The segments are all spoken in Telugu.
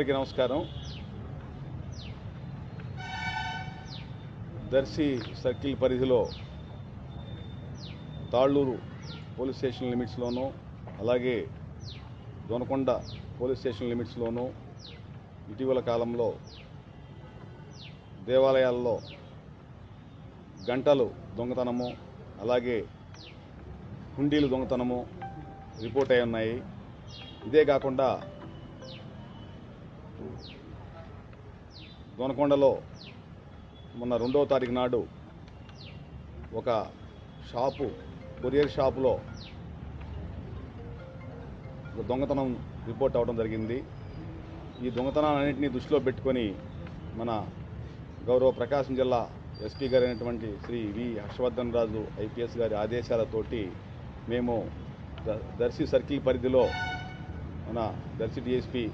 అందరికీ నమస్కారం. దర్శి సర్కిల్ పరిధిలో తాళ్ళూరు పోలీస్ స్టేషన్ లిమిట్స్లోనూ అలాగే దొనకొండ పోలీస్ స్టేషన్ లిమిట్స్లోనూ ఇటీవల కాలంలో దేవాలయాల్లో గంటలు దొంగతనము అలాగే హుండీలు దొంగతనము రిపోర్ట్ అయి ఉన్నాయి. ఇదే కాకుండా దొనకొండలో మొన్న 2వ తారీఖు నాడు ఒక కొరియర్ షాపులో ఒక దొంగతనం రిపోర్ట్ అవ్వడం జరిగింది. ఈ దొంగతనాలన్నింటినీ దృష్టిలో పెట్టుకొని మన గౌరవ ప్రకాశం జిల్లా ఎస్పీ గారు అయినటువంటి శ్రీ వి హర్షవర్ధన్ రాజు ఐపీఎస్ గారి ఆదేశాలతోటి మేము దర్శి సర్కిల్ పరిధిలో మన దర్శి డిఎస్పీ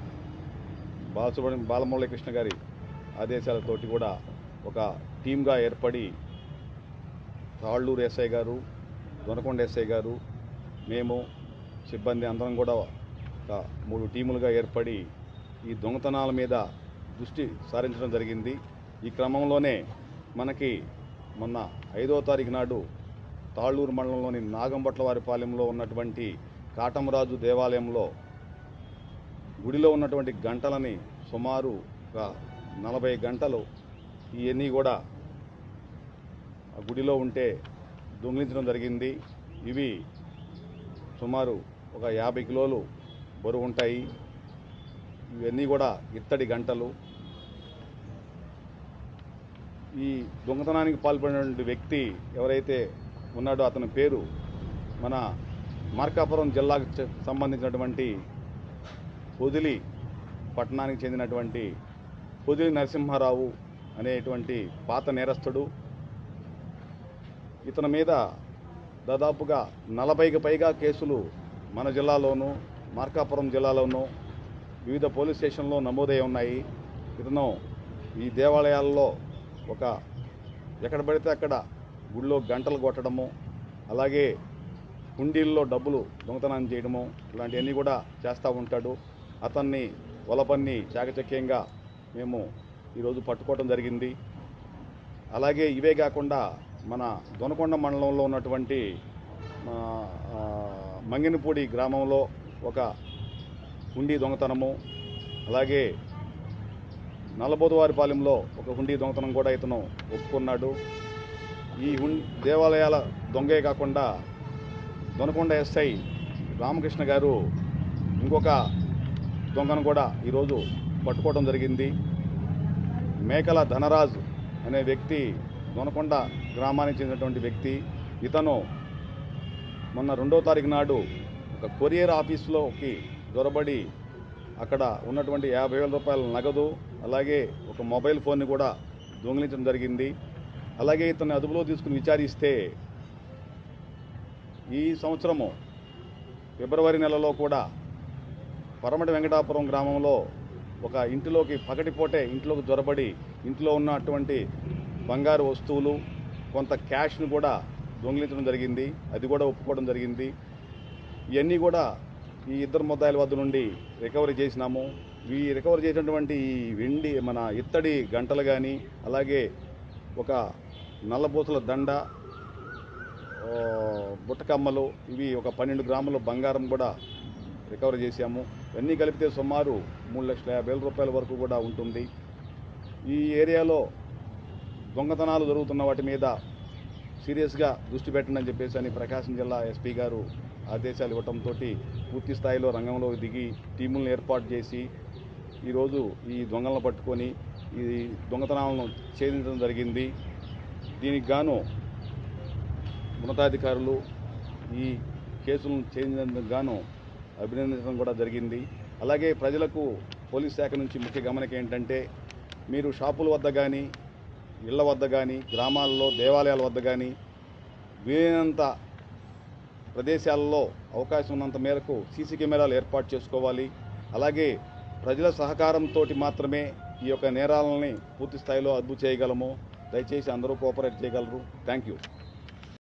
బాలమురళీకృష్ణ గారి ఆదేశాలతోటి కూడా ఒక టీమ్గా ఏర్పడి తాళ్ళూరు ఎస్ఐ గారు, దొనకొండ ఎస్ఐ గారు, మేము సిబ్బంది అందరం కూడా ఒక 3 టీములుగా ఏర్పడి ఈ దొంగతనాల మీద దృష్టి సారించడం జరిగింది. ఈ క్రమంలోనే మనకి మొన్న 5వ తారీఖు నాడు తాళ్ళూరు మండలంలోని నాగంబట్లవారిపాలెంలో ఉన్నటువంటి కాటమరాజు దేవాలయంలో గుడిలో ఉన్నటువంటి గంటలని సుమారు ఒక 40 గంటలు ఇవన్నీ కూడా ఆ గుడిలో ఉంటే దొంగిలించడం జరిగింది. ఇవి సుమారు ఒక 50 కిలోలు బరువు ఉంటాయి. ఇవన్నీ కూడా ఇత్తడి గంటలు. ఈ దొంగతనానికి పాల్పడినటువంటి వ్యక్తి ఎవరైతే ఉన్నాడో అతని పేరు మన మార్కాపురం జిల్లాకు సంబంధించినటువంటి పొదిలి పట్టణానికి చెందినటువంటి పొదిలి నరసింహారావు అనేటువంటి పాత నేరస్తుడు. ఇతని మీద దాదాపుగా 40కి పైగా కేసులు మన జిల్లాలోనూ మార్కాపురం జిల్లాలోనూ వివిధ పోలీస్ స్టేషన్లో నమోదై ఉన్నాయి. ఇతను ఈ దేవాలయాల్లో ఎక్కడ పడితే అక్కడ గుళ్ళో గంటలు కొట్టడము అలాగే హుండీల్లో డబ్బులు దొంగతనం చేయడము ఇలాంటివన్నీ కూడా చేస్తూ ఉంటాడు. అతన్ని వలపన్ని చాకచక్యంగా మేము ఈరోజు పట్టుకోవడం జరిగింది. అలాగే ఇవే కాకుండా మన దొనకొండ మండలంలో ఉన్నటువంటి మంగినపూడి గ్రామంలో ఒక హుండీ దొంగతనము అలాగే నల్లబోదువారిపాలెంలో ఒక హుండీ దొంగతనం కూడా ఇతను ఒప్పుకున్నాడు. ఈ దేవాలయాల దొంగే కాకుండా దొనకొండ ఎస్ఐ రామకృష్ణ గారు ఇంకొక దొంగను కూడా ఈరోజు పట్టుకోవడం జరిగింది. మేకల ధనరాజు అనే వ్యక్తి దొనకొండ గ్రామానికి చెందినటువంటి వ్యక్తి. ఇతను మొన్న 2వ తారీఖు నాడు ఒక కొరియర్ ఆఫీసులోకి దొరబడి అక్కడ ఉన్నటువంటి 50,000 రూపాయల నగదు అలాగే ఒక మొబైల్ ఫోన్ని కూడా దొంగిలించడం జరిగింది. అలాగే ఇతన్ని అదుపులో తీసుకుని విచారిస్తే ఈ సంవత్సరము ఫిబ్రవరి నెలలో కూడా పరమటి వెంకటాపురం గ్రామంలో ఒక ఇంటిలోకి పగటిపూటే ఇంట్లోకి జొరబడి ఇంట్లో ఉన్నటువంటి బంగారు వస్తువులు కొంత క్యాష్ను కూడా దొంగిలించడం జరిగింది. అది కూడా ఒప్పుకోవడం జరిగింది. ఇవన్నీ కూడా ఈ ఇద్దరు ముద్దాయిల వద్ద నుండి రికవరీ చేసినాము. ఈ రికవరీ చేసినటువంటి ఈ వెండి మన ఇత్తడి గంటలు కానీ అలాగే ఒక నల్లబూసల దండ, బుట్టకమ్మలు, ఇవి ఒక 12 గ్రాముల బంగారం కూడా రికవరీ చేశాము. ఇవన్నీ కలిపితే సుమారు 3,50,000 రూపాయల వరకు కూడా ఉంటుంది. ఈ ఏరియాలో దొంగతనాలు జరుగుతున్న వాటి మీద సీరియస్గా దృష్టి పెట్టండి అని చెప్పేసి అని ప్రకాశం జిల్లా ఎస్పీ గారు ఆదేశాలు ఇవ్వడంతో పూర్తి స్థాయిలో రంగంలో దిగి టీములను ఏర్పాటు చేసి ఈరోజు ఈ దొంగలను పట్టుకొని ఈ దొంగతనాలను ఛేదించడం జరిగింది. దీనికి గాను ఉన్నతాధికారులు ఈ కేసులను ఛేదించేందుకు గాను అభినందించడం కూడా జరిగింది. అలాగే ప్రజలకు పోలీస్ శాఖ నుంచి ముఖ్య గమనిక ఏంటంటే, మీరు షాపుల వద్ద కానీ ఇళ్ల వద్ద కానీ గ్రామాల్లో దేవాలయాల వద్ద కానీ వీలైనంత ప్రదేశాలలో అవకాశం ఉన్నంత మేరకు సీసీ కెమెరాలు ఏర్పాటు చేసుకోవాలి. అలాగే ప్రజల సహకారంతో మాత్రమే ఈ యొక్క నేరాలని పూర్తి స్థాయిలో అదుపు చేయగలము. దయచేసి అందరూ కోఆపరేట్ చేయగలరు. Thank you.